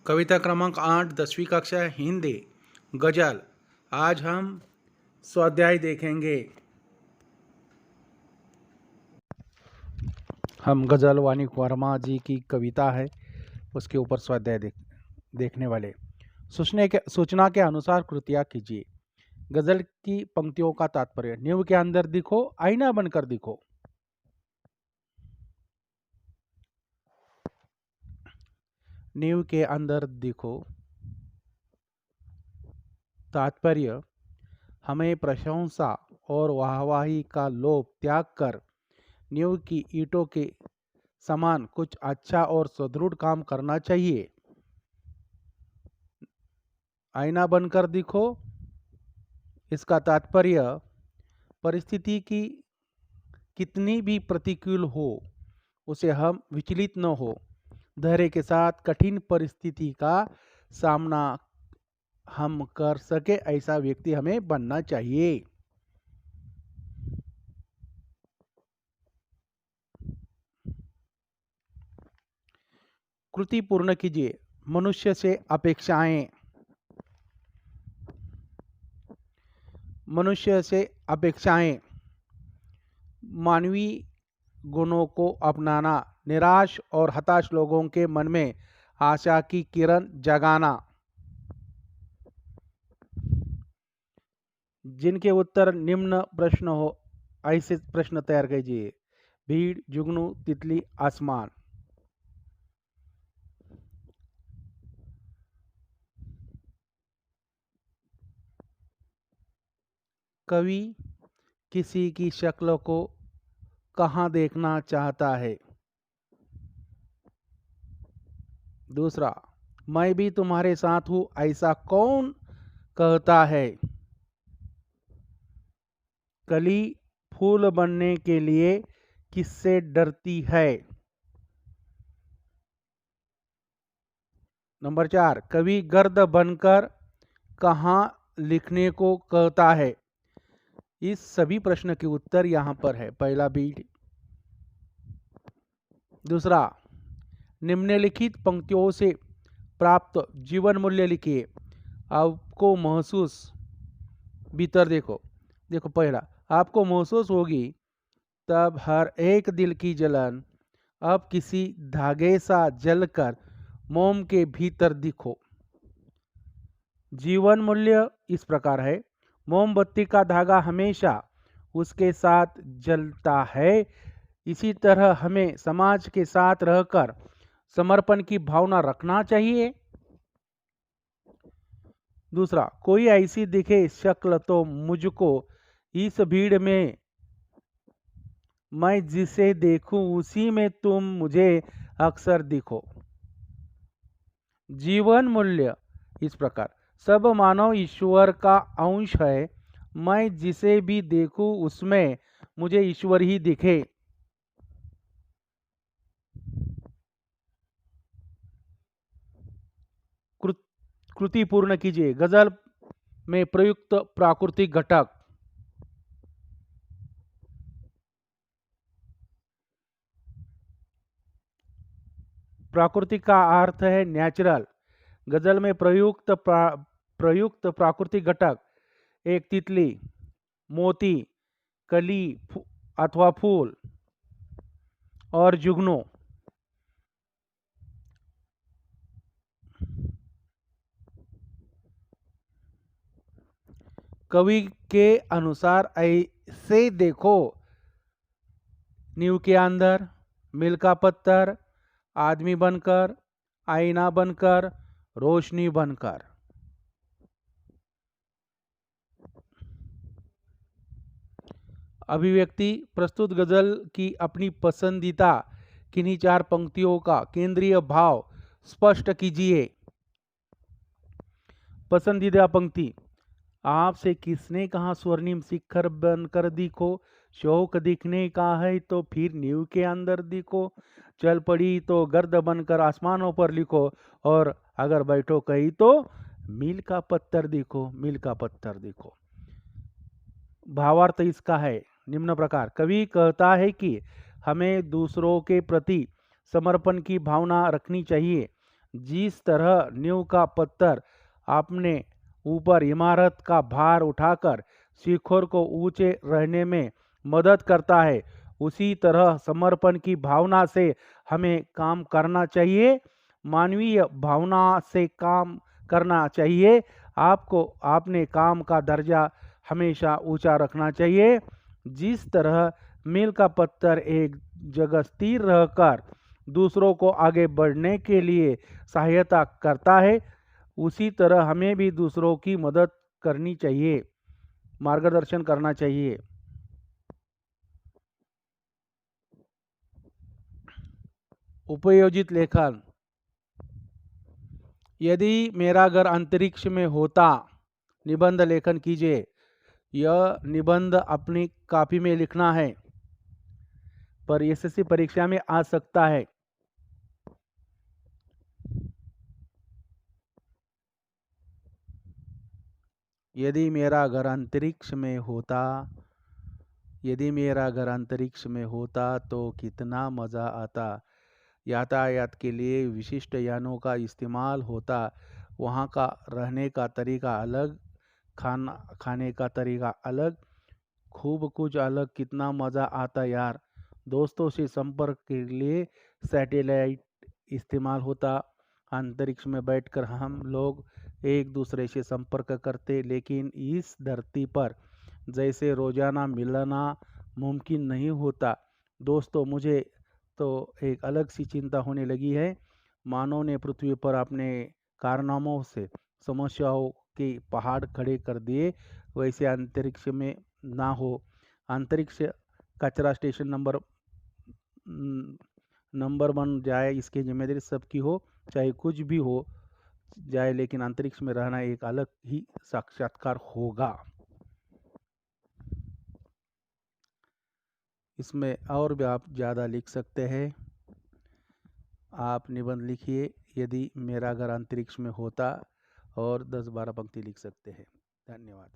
कविता क्रमांक 8 10वीं कक्षा हिंदी गजल। आज हम स्वाध्याय देखेंगे। हम गजल वाणी वर्मा जी की कविता है, उसके ऊपर स्वाध्याय देखने वाले। सूचना के अनुसार कृतियाँ कीजिए। गजल की पंक्तियों का तात्पर्य। नींव के अंदर दिखो, आईना बनकर दिखो। नींव के अंदर दिखो। तात्पर्य, हमें प्रशंसा और वाहवाही का लोभ त्याग कर नींव की ईंटों के समान कुछ अच्छा और सुदृढ़ काम करना चाहिए। आईना बनकर दिखो, इसका तात्पर्य परिस्थिति की कितनी भी प्रतिकूल हो उसे हम विचलित न हो, धैर्य के साथ कठिन परिस्थिति का सामना हम कर सके, ऐसा व्यक्ति हमें बनना चाहिए। कृति पूर्ण कीजिए। मनुष्य से अपेक्षाएं। मनुष्य से अपेक्षाएं। मानवीय गुणों को अपनाना, निराश और हताश लोगों के मन में आशा की किरण जगाना। जिनके उत्तर निम्न प्रश्न हो, ऐसे प्रश्न तैयार कीजिए। भीड़, जुगनू, तितली, आसमान। कवि किसी की शक्ल को कहाँ देखना चाहता है? दूसरा, मैं भी तुम्हारे साथ हूं, ऐसा कौन कहता है? कली फूल बनने के लिए किससे डरती है? नंबर 4, कवि गर्द बनकर कहाँ लिखने को कहता है? इस सभी प्रश्न के उत्तर यहाँ पर है। पहला बीट। दूसरा, निम्नलिखित पंक्तियों से प्राप्त जीवन मूल्य लिखिए। आपको महसूस, भीतर देखो। देखो पहला, आपको महसूस होगी तब हर एक दिल की जलन अब किसी धागे सा जलकर मोम के भीतर दिखो। जीवन मूल्य इस प्रकार है। मोमबत्ती का धागा हमेशा उसके साथ जलता है, इसी तरह हमें समाज के साथ रहकर समर्पण की भावना रखना चाहिए। दूसरा, कोई ऐसी दिखे शक्ल तो मुझको इस भीड़ में, मैं जिसे देखूं उसी में तुम मुझे अक्सर दिखो। जीवन मूल्य इस प्रकार, सब मानव ईश्वर का अंश है, मैं जिसे भी देखूं उसमें मुझे ईश्वर ही दिखे। कृति पूर्ण कीजिए। गजल में प्रयुक्त प्राकृतिक घटक। प्राकृतिक का अर्थ है नेचुरल। गजल में प्रयुक्त प्राकृतिक घटक: एक तितली, मोती, कली अथवा फूल और जुगनू। कवि के अनुसार ऐसे देखो, नींव के अंदर, मिल का पत्थर, आदमी बनकर, आईना बनकर, रोशनी बनकर। अभिव्यक्ति: प्रस्तुत गजल की अपनी पसंदीदा किन्हीं 4 पंक्तियों का केंद्रीय भाव स्पष्ट कीजिए। पसंदीदा पंक्ति: आपसे किसने कहा स्वर्णिम शिखर बनकर दिखो, शौक दिखने का है तो फिर नींव के अंदर दिखो, चल पड़ी तो गर्द बनकर आसमानों पर लिखो, और अगर बैठो कहीं तो मील का पत्थर दिखो, मील का पत्थर दिखो। भावार्थ इसका है निम्न प्रकार। कवि कहता है कि हमें दूसरों के प्रति समर्पण की भावना रखनी चाहिए, जिस तरह नींव का पत्थर अपने ऊपर इमारत का भार उठाकर शिखर को ऊंचे रहने में मदद करता है, उसी तरह समर्पण की भावना से हमें काम करना चाहिए। मानवीय भावना से काम करना चाहिए। आपको अपने काम का दर्जा हमेशा ऊंचा रखना चाहिए। जिस तरह मील का पत्थर एक जगह स्थिर रहकर दूसरों को आगे बढ़ने के लिए सहायता करता है, उसी तरह हमें भी दूसरों की मदद करनी चाहिए, मार्गदर्शन करना चाहिए। उपयोजित लेखन। यदि मेरा घर अंतरिक्ष में होता, निबंध लेखन कीजिए। यह निबंध अपनी कॉपी में लिखना है, पर एसएससी परीक्षा में आ सकता है। यदि मेरा घर अंतरिक्ष में होता, यदि मेरा घर अंतरिक्ष में होता तो कितना मज़ा आता। यातायात के लिए विशिष्ट यानों का इस्तेमाल होता। वहाँ का रहने का तरीका अलग, खाने का तरीका अलग, खूब कुछ अलग। कितना मज़ा आता यार। दोस्तों से संपर्क के लिए सैटेलाइट इस्तेमाल होता। अंतरिक्ष में बैठकर हम लोग एक दूसरे से संपर्क करते, लेकिन इस धरती पर जैसे रोजाना मिलना मुमकिन नहीं होता। दोस्तों, मुझे तो एक अलग सी चिंता होने लगी है। मानव ने पृथ्वी पर अपने कारनामों से समस्याओं के पहाड़ खड़े कर दिए, वैसे अंतरिक्ष में ना हो। अंतरिक्ष कचरा स्टेशन नंबर बन जाए, इसकी जिम्मेदारी सबकी हो, चाहे कुछ भी हो जाए, लेकिन अंतरिक्ष में रहना एक अलग ही साक्षात्कार होगा। इसमें और भी आप ज़्यादा लिख सकते हैं। आप निबंध लिखिए, यदि मेरा घर अंतरिक्ष में होता, और 10-12 पंक्ति लिख सकते हैं। धन्यवाद।